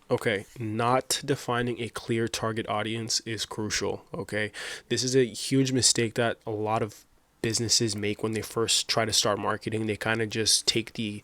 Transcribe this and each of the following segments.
Okay, not defining a clear target audience is crucial. Okay, this is a huge mistake that a lot of businesses make when they first try to start marketing. They kind of just take the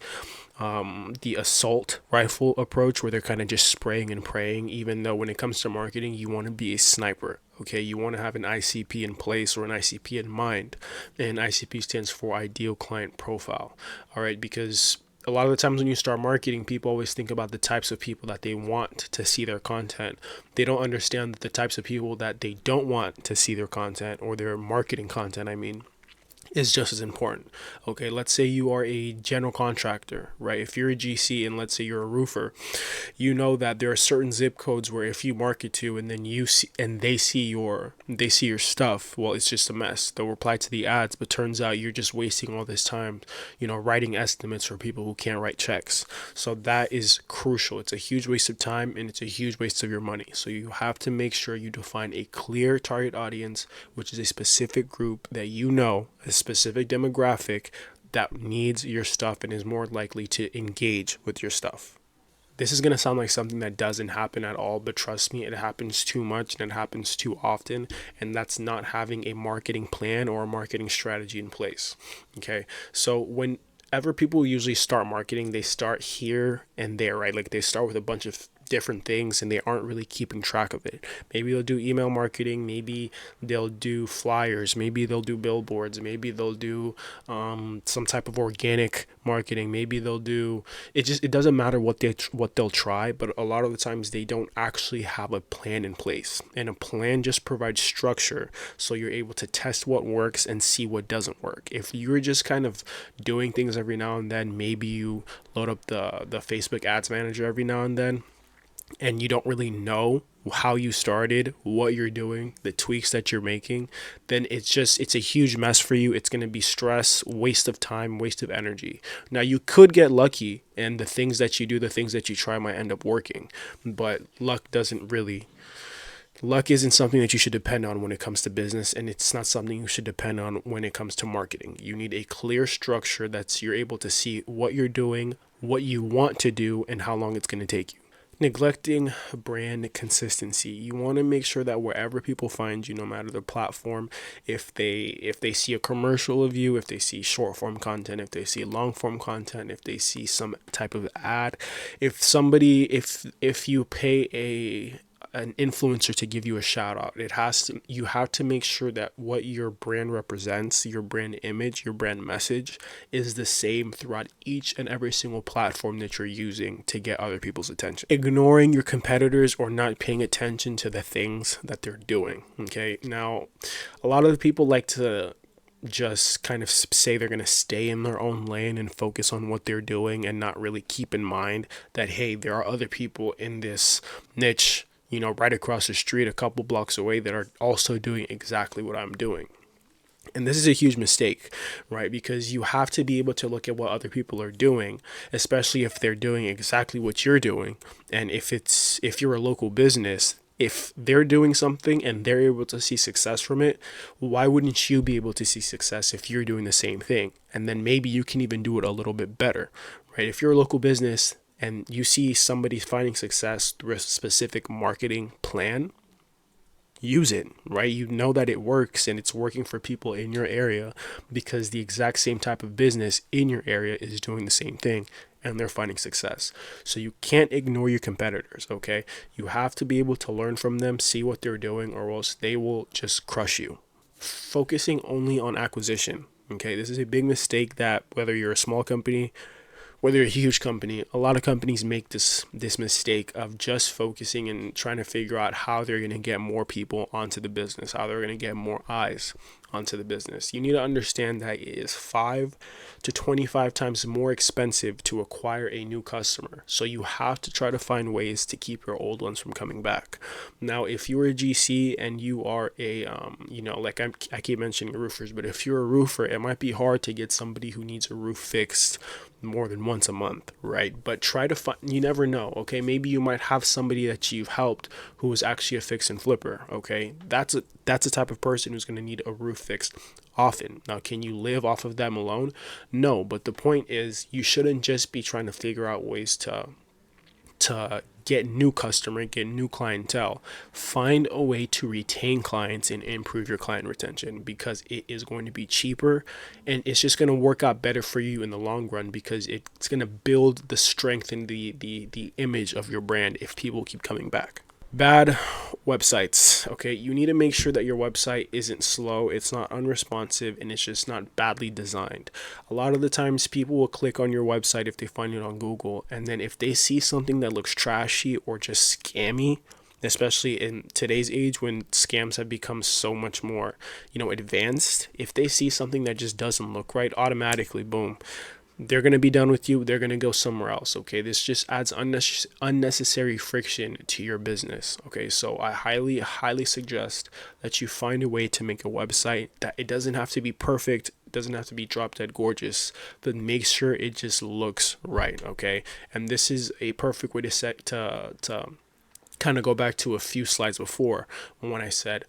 assault rifle approach where they're kind of just spraying and praying, even though when it comes to marketing, you want to be a sniper. Okay, you want to have an ICP in place or an ICP in mind. And ICP stands for ideal client profile. All right, because a lot of the times when you start marketing, people always think about the types of people that they want to see their content. They don't understand that the types of people that they don't want to see their content or their marketing content, I mean, is just as important. Okay, let's say you are a general contractor, right? If you're a GC and let's say you're a roofer, you know that there are certain zip codes where if you market to and then you see and they see your stuff, well, it's just a mess. They'll reply to the ads, but turns out you're just wasting all this time, writing estimates for people who can't write checks. So that is crucial. It's a huge waste of time and it's a huge waste of your money. So you have to make sure you define a clear target audience, which is a specific group that a specific demographic that needs your stuff and is more likely to engage with your stuff. This is going to sound like something that doesn't happen at all, but trust me, it happens too much and it happens too often. And that's not having a marketing plan or a marketing strategy in place. Okay. So whenever people usually start marketing, they start here and there, right? Like they start with a bunch of different things and they aren't really keeping track of it. Maybe they'll do email marketing, maybe they'll do flyers, maybe they'll do billboards, maybe they'll do some type of organic marketing, maybe they'll do it doesn't matter what they'll try, but a lot of the times they don't actually have a plan in place. And a plan just provides structure so you're able to test what works and see what doesn't work. If you're just kind of doing things every now and then, maybe you load up the Facebook ads manager every now and then and you don't really know how you started, what you're doing, the tweaks that you're making, then it's a huge mess for you. It's going to be stress, waste of time, waste of energy. Now you could get lucky and the things that you do, the things that you try might end up working, but luck isn't something that you should depend on when it comes to business, and it's not something you should depend on when it comes to marketing. You need a clear structure that's you're able to see what you're doing, what you want to do, and how long it's going to take you. Neglecting brand consistency. You want to make sure that wherever people find you, no matter the platform, if they see a commercial of you, if they see short form content, if they see long form content, if they see some type of ad, if you pay an influencer to give you a shout out, you have to make sure that what your brand represents, your brand image, your brand message is the same throughout each and every single platform that you're using to get other people's attention. Ignoring your competitors or not paying attention to the things that they're doing. Okay. Now, a lot of the people like to just kind of say they're going to stay in their own lane and focus on what they're doing and not really keep in mind that, hey, there are other people in this niche, right across the street, a couple blocks away, that are also doing exactly what I'm doing. And this is a huge mistake, right? Because you have to be able to look at what other people are doing, especially if they're doing exactly what you're doing. And if you're a local business, if they're doing something and they're able to see success from it, why wouldn't you be able to see success if you're doing the same thing? And then maybe you can even do it a little bit better, right? If you're a local business and you see somebody finding success through a specific marketing plan, use it, right? You know that it works and it's working for people in your area because the exact same type of business in your area is doing the same thing and they're finding success. So you can't ignore your competitors, okay? You have to be able to learn from them, see what they're doing, or else they will just crush you. Focusing only on acquisition, okay? This is a big mistake that whether you're a small company, whether you're a huge company, a lot of companies make this mistake of just focusing and trying to figure out how they're going to get more people onto the business, how they're going to get more eyes onto the business. You need to understand that it is 5 to 25 times more expensive to acquire a new customer. So you have to try to find ways to keep your old ones from coming back. Now, if you're a GC and you are I keep mentioning roofers, but if you're a roofer, it might be hard to get somebody who needs a roof fixed more than once a month, right? But try to find, you never know, okay? Maybe you might have somebody that you've helped who is actually a fix and flipper, okay? That's the type of person who's going to need a roof fixed often. Now, can you live off of them alone? No, but the point is you shouldn't just be trying to figure out ways to get new customer, get new clientele. Find a way to retain clients and improve your client retention, because it is going to be cheaper and it's just going to work out better for you in the long run, because it's going to build the strength and the image of your brand if people keep coming back. Bad websites. Okay, you need to make sure that your website isn't slow, it's not unresponsive, and it's just not badly designed. A lot of the times people will click on your website if they find it on Google, and then if they see something that looks trashy or just scammy, especially in today's age when scams have become so much more, advanced, if they see something that just doesn't look right, automatically, boom, they're going to be done with you. They're going to go somewhere else. Okay. This just adds unnecessary friction to your business. Okay. So I highly, highly suggest that you find a way to make a website that it doesn't have to be perfect. It doesn't have to be drop dead gorgeous, but make sure it just looks right. Okay. And this is a perfect way to kind of go back to a few slides before when I said,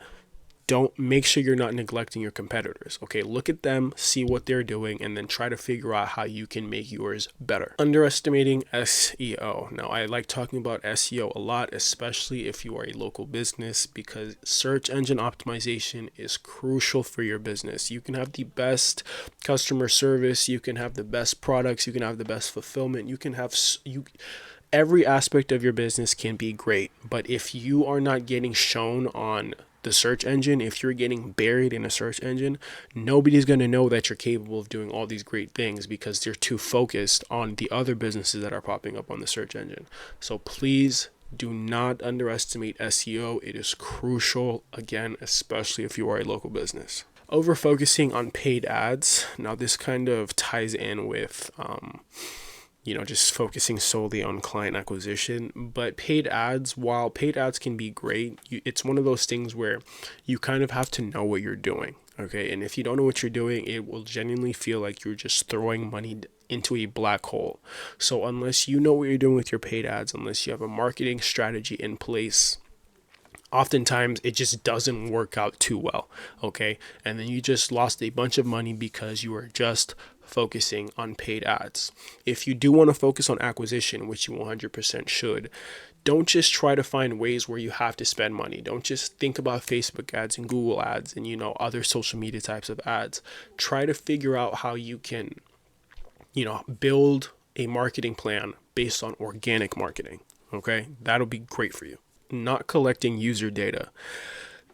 don't make sure you're not neglecting your competitors. Okay, look at them, see what they're doing, and then try to figure out how you can make yours better. Underestimating SEO. Now, I like talking about SEO a lot, especially if you are a local business, because search engine optimization is crucial for your business. You can have the best customer service, you can have the best products, you can have the best fulfillment, every aspect of your business can be great, but if you are not getting shown on the search engine, if you're getting buried in a search engine, nobody's going to know that you're capable of doing all these great things, because they're too focused on the other businesses that are popping up on the search engine. So please do not underestimate SEO. It is crucial, again, especially if you are a local business. Over focusing on paid ads. Now this kind of ties in with just focusing solely on client acquisition. But paid ads, while paid ads can be great, it's one of those things where you kind of have to know what you're doing. Okay. And if you don't know what you're doing, it will genuinely feel like you're just throwing money into a black hole. So unless you know what you're doing with your paid ads, unless you have a marketing strategy in place, oftentimes it just doesn't work out too well. Okay. And then you just lost a bunch of money because you were just focusing on paid ads. If you do want to focus on acquisition, which you 100% should, don't just try to find ways where you have to spend money. Don't just think about Facebook ads and Google ads and, other social media types of ads. Try to figure out how you can, build a marketing plan based on organic marketing. Okay. That'll be great for you. Not collecting user data.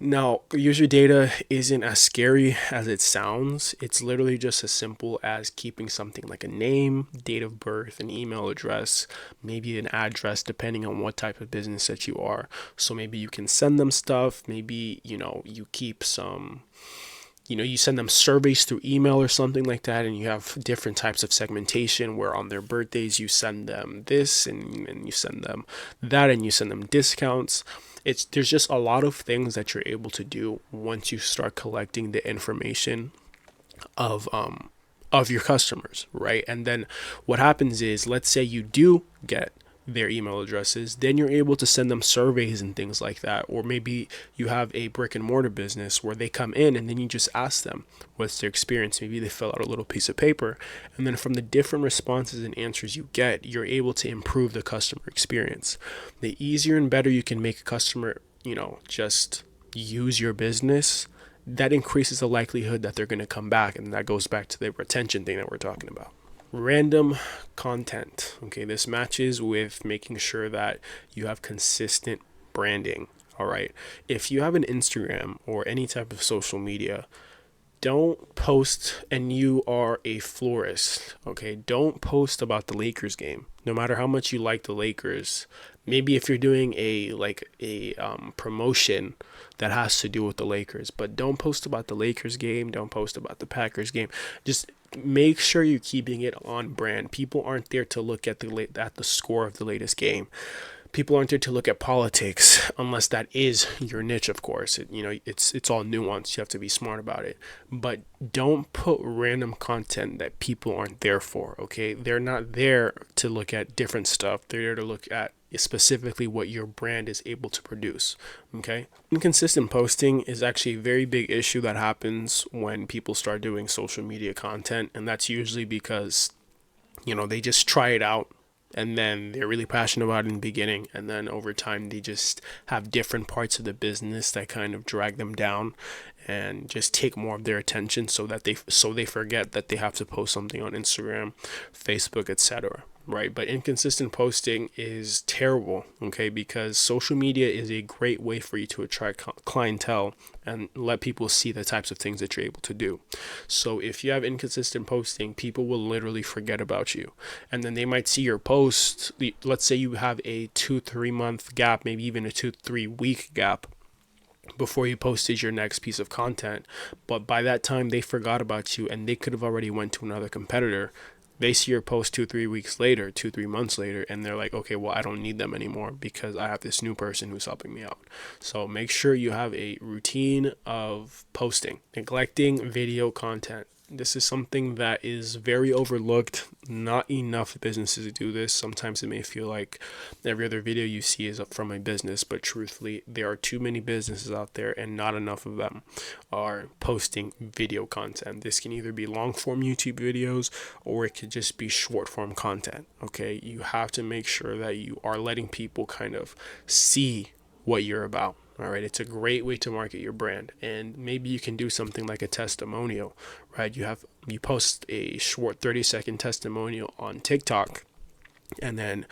Now, user data isn't as scary as it sounds. It's literally just as simple as keeping something like a name, date of birth, an email address, maybe an address, depending on what type of business that you are. So maybe you can send them stuff. Maybe, you keep some, you send them surveys through email or something like that, and you have different types of segmentation where on their birthdays you send them this and you send them that, and you send them discounts. There's just a lot of things that you're able to do once you start collecting the information of your customers, right? And then what happens is, let's say you do get their email addresses, then you're able to send them surveys and things like that. Or maybe you have a brick and mortar business where they come in and then you just ask them what's their experience. Maybe they fill out a little piece of paper, and then from the different responses and answers you get, you're able to improve the customer experience. The easier and better you can make a customer, just use your business, that increases the likelihood that they're going to come back. And that goes back to the retention thing that we're talking about. Random content. Okay, this matches with making sure that you have consistent branding. All right. If you have an Instagram or any type of social media, don't post, and you are a florist, okay, don't post about the Lakers game. No matter how much you like the Lakers, maybe if you're doing a promotion that has to do with the Lakers, but don't post about the Lakers game, don't post about the Packers game. Just make sure you're keeping it on brand. People aren't there to look at the score of the latest game. People aren't there to look at politics, unless that is your niche, of course. It's all nuanced. You have to be smart about it. But don't put random content that people aren't there for, okay? They're not there to look at different stuff. They're there to look at specifically what your brand is able to produce, okay? Inconsistent posting is actually a very big issue that happens when people start doing social media content, and that's usually because, they just try it out and then they're really passionate about it in the beginning, and then over time they just have different parts of the business that kind of drag them down and just take more of their attention, so they forget that they have to post something on Instagram, Facebook, etc. Right? But inconsistent posting is terrible, okay? Because social media is a great way for you to attract clientele and let people see the types of things that you're able to do. So if you have inconsistent posting, people will literally forget about you. And then they might see your post. Let's say you have a 2-3 month gap, maybe even a 2-3 week gap before you posted your next piece of content, but by that time they forgot about you and they could have already went to another competitor. They see your post 2-3 weeks later, 2-3 months later, and they're like, okay, well, I don't need them anymore because I have this new person who's helping me out. So make sure you have a routine of posting. Neglecting video content, this is something that is very overlooked. Not enough businesses do this. Sometimes it may feel like every other video you see is from a business, but truthfully, there are too many businesses out there and not enough of them are posting video content. This can either be long form YouTube videos or it could just be short form content. Okay, you have to make sure that you are letting people kind of see what you're about. All right, it's a great way to market your brand, and maybe you can do something like a testimonial, right? You post a short 30-second testimonial on TikTok, and then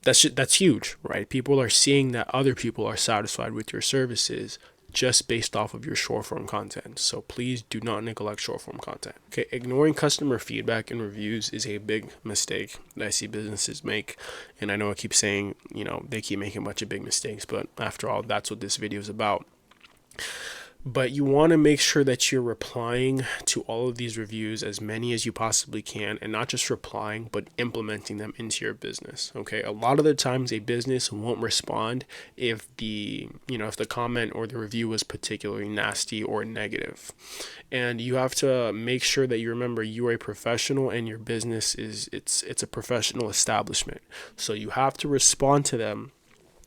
that's huge, right? People are seeing that other people are satisfied with your services just based off of your short form content. So please do not neglect short form content. Okay, ignoring customer feedback and reviews is a big mistake that I see businesses make. And I know I keep saying, they keep making a bunch of big mistakes, but after all, that's what this video is about. But you want to make sure that you're replying to all of these reviews, as many as you possibly can, and not just replying, but implementing them into your business. Okay. A lot of the times a business won't respond if if the comment or the review was particularly nasty or negative. And you have to make sure that you remember you are a professional and your business it's a professional establishment. So you have to respond to them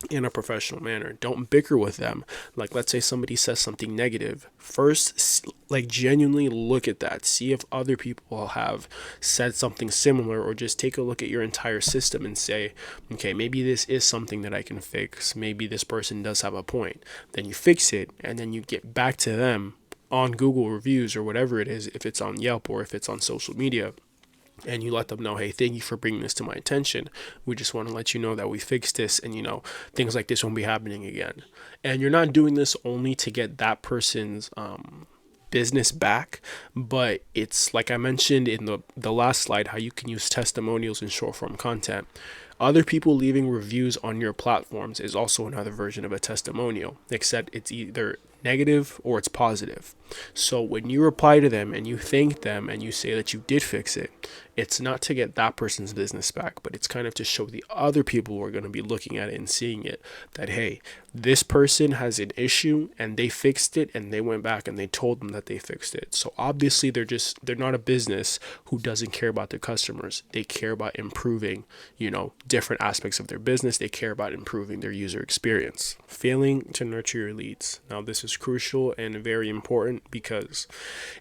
in a professional manner. Don't bicker with them. Like, let's say somebody says something negative. First, genuinely look at that. See if other people have said something similar, or just take a look at your entire system and say, okay, maybe this is something that I can fix. Maybe this person does have a point. Then you fix it, and then you get back to them on Google reviews or whatever it is, if it's on Yelp or if it's on social media, and you let them know, hey, thank you for bringing this to my attention. We just want to let you know that we fixed this, and things like this won't be happening again. And you're not doing this only to get that person's business back, but it's like I mentioned in the last slide, how you can use testimonials in short form content. Other people leaving reviews on your platforms is also another version of a testimonial, except it's either negative or it's positive. So when you reply to them and you thank them and you say that you did fix it, it's not to get that person's business back, but it's kind of to show the other people who are going to be looking at it and seeing it that, hey, this person has an issue and they fixed it, and they went back and they told them that they fixed it. So obviously they're not a business who doesn't care about their customers. They care about improving, different aspects of their business. They care about improving their user experience. Failing to nurture your leads. Now, this is crucial and very important, because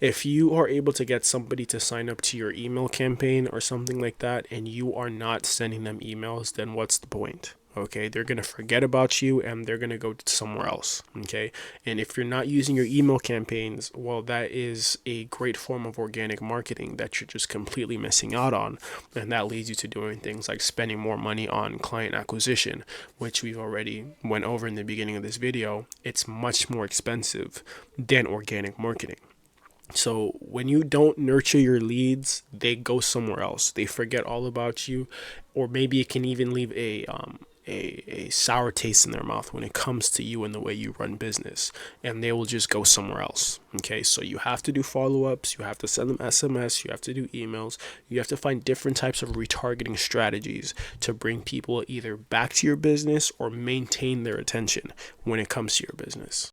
if you are able to get somebody to sign up to your email campaign or something like that, and you are not sending them emails, then what's the point? Okay, they're going to forget about you and they're going to go somewhere else. Okay, and if you're not using your email campaigns, well, that is a great form of organic marketing that you're just completely missing out on. And that leads you to doing things like spending more money on client acquisition, which we've already went over in the beginning of this video. It's much more expensive than organic marketing. So when you don't nurture your leads, they go somewhere else. They forget all about you, or maybe it can even leave a sour taste in their mouth when it comes to you and the way you run business, and they will just go somewhere else. Okay, so you have to do follow-ups, you have to send them SMS, you have to do emails, you have to find different types of retargeting strategies to bring people either back to your business or maintain their attention when it comes to your business.